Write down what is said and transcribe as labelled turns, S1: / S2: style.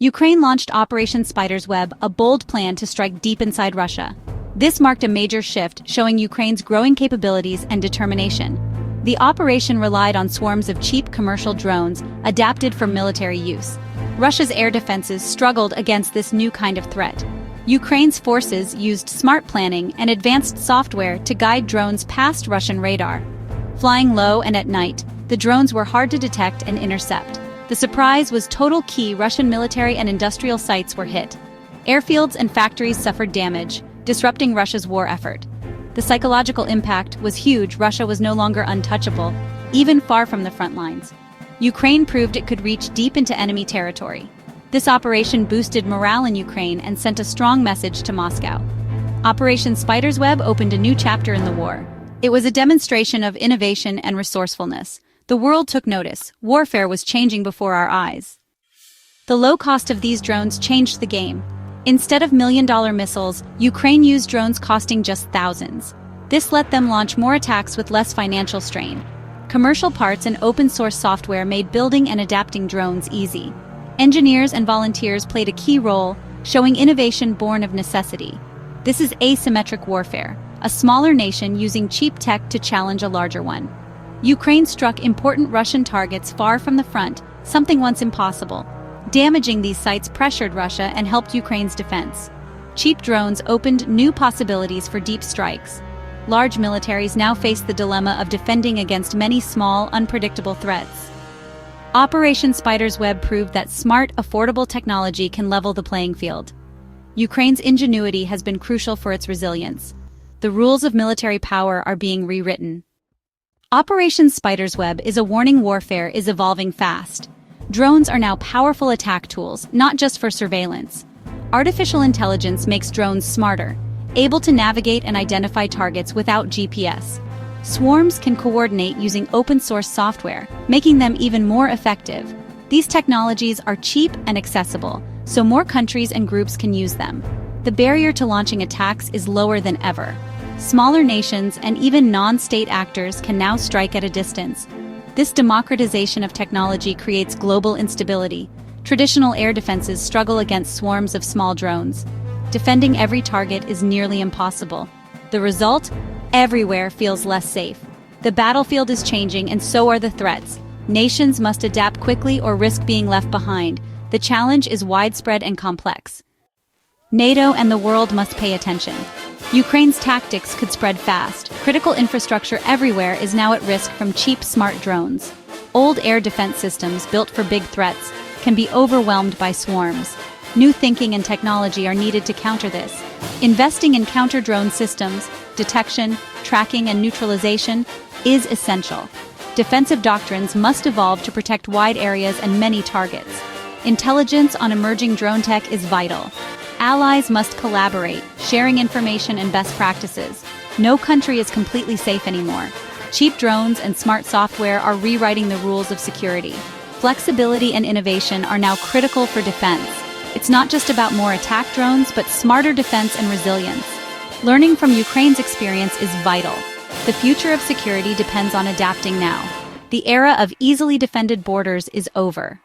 S1: Ukraine launched Operation Spider's Web, a bold plan to strike deep inside Russia. This marked a major shift, showing Ukraine's growing capabilities and determination. The operation relied on swarms of cheap commercial drones adapted for military use. Russia's air defenses struggled against this new kind of threat. Ukraine's forces used smart planning and advanced software to guide drones past Russian radar. Flying low and at night, the drones were hard to detect and intercept. The surprise was total. Key Russian military and industrial sites were hit. Airfields and factories suffered damage, disrupting Russia's war effort. The psychological impact was huge. Russia was no longer untouchable, even far from the front lines. Ukraine proved it could reach deep into enemy territory. This operation boosted morale in Ukraine and sent a strong message to Moscow. Operation Spider's Web opened a new chapter in the war. It was a demonstration of innovation and resourcefulness. The world took notice. Warfare was changing before our eyes. The low cost of these drones changed the game. Instead of million-dollar missiles, Ukraine used drones costing just thousands. This let them launch more attacks with less financial strain. Commercial parts and open-source software made building and adapting drones easy. Engineers and volunteers played a key role, showing innovation born of necessity. This is asymmetric warfare, a smaller nation using cheap tech to challenge a larger one. Ukraine struck important Russian targets far from the front, something once impossible. Damaging these sites pressured Russia and helped Ukraine's defense. Cheap drones opened new possibilities for deep strikes. Large militaries now face the dilemma of defending against many small, unpredictable threats. Operation Spider's Web proved that smart, affordable technology can level the playing field. Ukraine's ingenuity has been crucial for its resilience. The rules of military power are being rewritten. Operation Spider's Web is a warning. Warfare is evolving fast. Drones are now powerful attack tools, not just for surveillance. Artificial intelligence makes drones smarter, able to navigate and identify targets without GPS. Swarms can coordinate using open-source software, making them even more effective. These technologies are cheap and accessible, so more countries and groups can use them. The barrier to launching attacks is lower than ever. Smaller nations and even non-state actors can now strike at a distance. This democratization of technology creates global instability. Traditional air defenses struggle against swarms of small drones. Defending every target is nearly impossible. The result? Everywhere feels less safe. The battlefield is changing, and so are the threats. Nations must adapt quickly or risk being left behind. The challenge is widespread and complex. NATO and the world must pay attention. Ukraine's tactics could spread fast. Critical infrastructure everywhere is now at risk from cheap, smart drones. Old air defense systems built for big threats can be overwhelmed by swarms. New thinking and technology are needed to counter this. Investing in counter-drone systems, detection, tracking, and neutralization is essential. Defensive doctrines must evolve to protect wide areas and many targets. Intelligence on emerging drone tech is vital. Allies must collaborate, sharing information and best practices. No country is completely safe anymore. Cheap drones and smart software are rewriting the rules of security. Flexibility and innovation are now critical for defense. It's not just about more attack drones, but smarter defense and resilience. Learning from Ukraine's experience is vital. The future of security depends on adapting now. The era of easily defended borders is over.